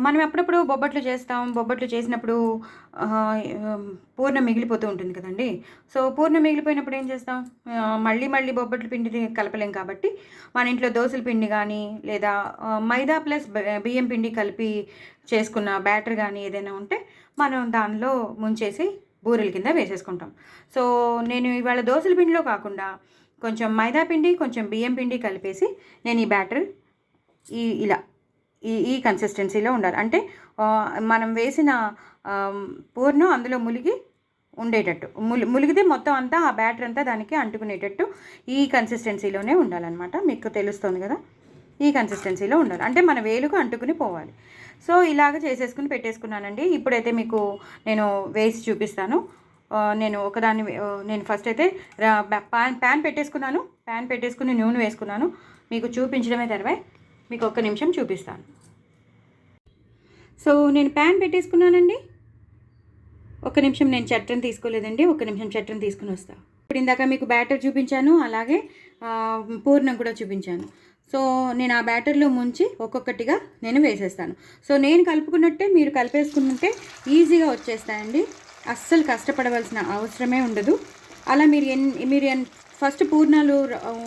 మనం అప్పుడప్పుడు బొబ్బట్లు చేస్తాం. బొబ్బట్లు చేసినప్పుడు ఆహ్, పూర్ణం మిగిలిపోతూ ఉంటుంది కదండీ! సో, పూర్ణం మిగిలిపోయినప్పుడు ఏం చేస్తాం? మళ్ళీ మళ్ళీ బొబ్బట్ల పిండిని కలపలేం కాబట్టి, మన ఇంట్లో దోసల పిండి గానీ, లేదా మైదా ప్లస్ బియ్యం పిండి కలిపి చేసుకున్న బ్యాటర్ గానీ ఏదైనా ఉంటే, మనం దానిలో ముంచేసి బూరెల కింద వేసేసుకుంటాం. సో, నేను ఇవాళ దోసల పిండిలో కాకుండా, కొంచెం మైదా పిండి, కొంచెం బియ్యం పిండి కలిపేసి నేను ఈ బ్యాటర్ ఇలా ఈ కన్సిస్టెన్సీలో ఉండాలి. అంటే మనం వేసిన పూర్ణం అందులో ములిగి ఉండేటట్టు, ములిగితే మొత్తం అంతా ఆ బ్యాటర్ అంతా దానికి అంటుకునేటట్టు ఈ కన్సిస్టెన్సీలోనే ఉండాలన్నమాట. మీకు తెలుస్తుంది కదా, ఈ కన్సిస్టెన్సీలో ఉండాలి. అంటే మన వేలుకు అంటుకుని పోవాలి. సో, ఇలాగ చేసేసుకుని పెట్టేసుకున్నానండి. ఇప్పుడైతే మీకు నేను వేసి చూపిస్తాను. నేను ఫస్ట్ అయితే ప్యాన్ పెట్టేసుకున్నాను. ప్యాన్ పెట్టేసుకుని నూనె వేసుకున్నాను. మీకు చూపించడమే తర్వే మీకు ఒక్క నిమిషం చూపిస్తాను. సో, నేను ప్యాన్ పెట్టేసుకున్నానండి. ఒక్క నిమిషం, నేను చట్రం తీసుకోలేదండి. ఒక్క నిమిషం చట్రం తీసుకుని వస్తాను. ఇప్పుడు ఇందాక మీకు బ్యాటర్ చూపించాను, అలాగే పూర్ణం కూడా చూపించాను. సో, నేను ఆ బ్యాటర్లో ముంచి ఒక్కొక్కటిగా నేను వేసేస్తాను. సో, నేను కలుపుకున్నట్టే మీరు కలిపేసుకుంటే ఈజీగా వచ్చేస్తాయండి. అస్సలు కష్టపడవలసిన అవసరమే ఉండదు. అలా మీరు ఫస్ట్ పూర్ణాలు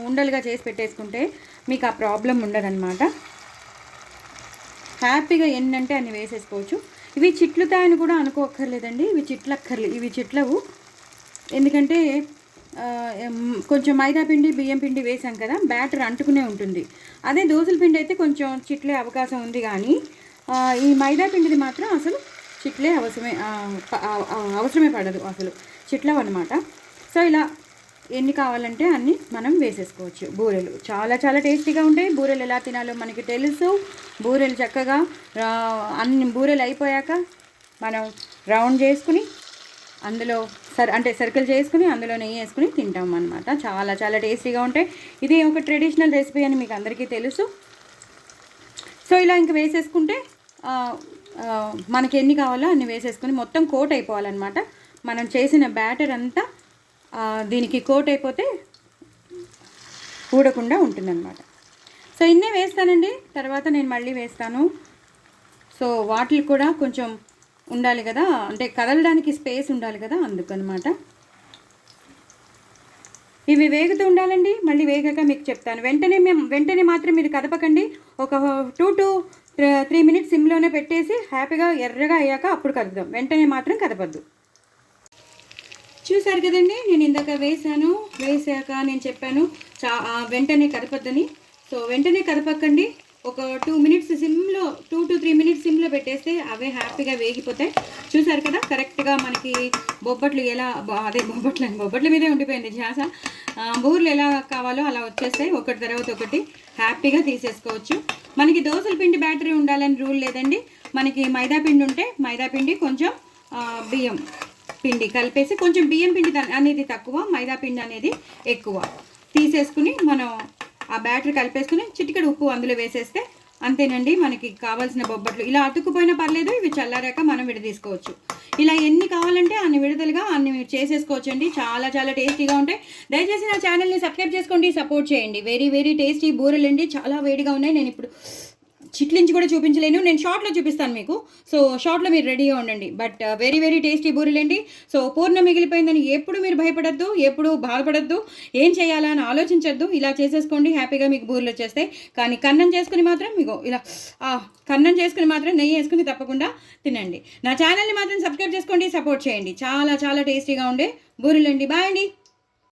ఉండలుగా చేసి పెట్టేసుకుంటే మీకు ఆ ప్రాబ్లం ఉండదన్నమాట. హ్యాపీగా ఎన్నంటే అన్ని వేసేసుకోవచ్చు. ఇవి చిట్లుతాయని కూడా అనుకోక్కర్లేదండి. ఇవి చిట్లవు. ఎందుకంటే కొంచెం మైదా పిండి బియ్యం పిండి వేసాం కదా, బ్యాటర్ అంటుకునే ఉంటుంది. అదే దోసల పిండి అయితే కొంచెం చిట్లే అవకాశం ఉంది, కానీ ఈ మైదా పిండిది మాత్రం అసలు చిట్లే అవసరమే పడదు, అసలు చిట్లవు అనమాట. సో, ఇలా ఎన్ని కావాలంటే అన్ని మనం వేసేసుకోవచ్చు. బూరెలు చాలా చాలా టేస్టీగా ఉంటాయి. బూరెలు ఎలా తినాలో మనకి తెలుసు. బూరెలు చక్కగా అన్ని బూరెలు అయిపోయాక మనం రౌండ్ చేసుకుని అందులో సర్కిల్ చేసుకుని అందులో నెయ్యి వేసుకుని తింటాం అన్నమాట. చాలా చాలా టేస్టీగా ఉంటాయి. ఇది ఒక ట్రెడిషనల్ రెసిపీ అని మీకు అందరికీ తెలుసు. సో, ఇలా ఇంక వేసేసుకుంటే మనకి ఎన్ని కావాలో అన్ని వేసేసుకుని మొత్తం కోట్ అయిపోవాలన్నమాట. మనం చేసిన బ్యాటర్ అంతా దీనికి కోట్ అయిపోతే ఊడకుండా ఉంటుందన్నమాట. సో, ఇన్నే వేస్తానండి. తర్వాత నేను మళ్ళీ వేస్తాను. సో, వాటికి కూడా కొంచెం ఉండాలి కదా, అంటే కదలడానికి స్పేస్ ఉండాలి కదా, అందుకనమాట. ఇవి వేగుతూ ఉండాలండి. మళ్ళీ వేగాక మీకు చెప్తాను. వెంటనే మాత్రం మీరు కదపకండి. ఒక 2 to 3 minutes సిమ్లోనే పెట్టేసి హ్యాపీగా ఎర్రగా అయ్యాక అప్పుడు కదుపుదాం. వెంటనే మాత్రం కదపద్దు. చూసారు కదండి, నేను ఇందాక వేసాక నేను చెప్పాను వెంటనే కదపద్దని. సో, వెంటనే కదపకండి. ఒక 2 minutes సిమ్లో, 2 to 3 minutes సిమ్లో పెట్టేస్తే అవే హ్యాపీగా వేగిపోతాయి. చూసారు కదా, కరెక్ట్గా మనకి బొబ్బట్లు బొబ్బట్ల మీదే ఉండిపోయింది ధ్యాస. బూర్లు ఎలా కావాలో అలా వచ్చేస్తాయి, ఒకటి తర్వాత ఒకటి హ్యాపీగా తీసేసుకోవచ్చు. మనకి దోసల పిండి బ్యాటరీ ఉండాలని రూల్ లేదండి. మనకి మైదా పిండి ఉంటే మైదా పిండి కొంచెం బియ్యం పిండి కలిపేసి, కొంచెం బియ్యం పిండి అనేది తక్కువ, మైదా పిండి అనేది ఎక్కువ తీసేసుకుని మనం ఆ బ్యాటర్ కలిపేసుకుని చిటికెడు ఉప్పు అందులో వేసేస్తే అంతేనండి. మనకి కావాల్సిన బొబ్బట్లు ఇలా అతుక్కుపోయినా పర్లేదు, ఇవి చల్లారాక మనం విడదీసుకోవచ్చు. ఇలా ఎన్ని కావాలంటే అన్ని విడుదలుగా అన్ని చేసేసుకోవచ్చు అండి. చాలా చాలా టేస్టీగా ఉంటాయి. దయచేసి నా ఛానల్ని సబ్స్క్రైబ్ చేసుకోండి, సపోర్ట్ చేయండి. వెరీ వెరీ టేస్టీ బూరెలండి, చాలా వేడిగా ఉన్నాయి. నేను ఇప్పుడు చిట్లించి కూడా చూపించలేను, నేను షార్ట్లో చూపిస్తాను మీకు. సో, షార్ట్లో మీరు రెడీగా ఉండండి. బట్ వెరీ వెరీ టేస్టీ బూరెలండి. సో, పూర్ణం మిగిలిపోయిందని ఎప్పుడు మీరు భయపడద్దు, ఎప్పుడు బాధపడద్దు, ఏం చేయాలా అని ఆలోచించద్దు. ఇలా చేసేసుకోండి, హ్యాపీగా మీకు బూరెలు వచ్చేస్తాయి. కానీ కన్నం చేసుకుని మాత్రం మీకు ఇలా కన్నం చేసుకుని మాత్రం నెయ్యి వేసుకుని తప్పకుండా తినండి. నా ఛానల్ని మాత్రం సబ్స్క్రైబ్ చేసుకోండి, సపోర్ట్ చేయండి. చాలా చాలా టేస్టీగా ఉండే బూరెలండి. బాయ్ అండి.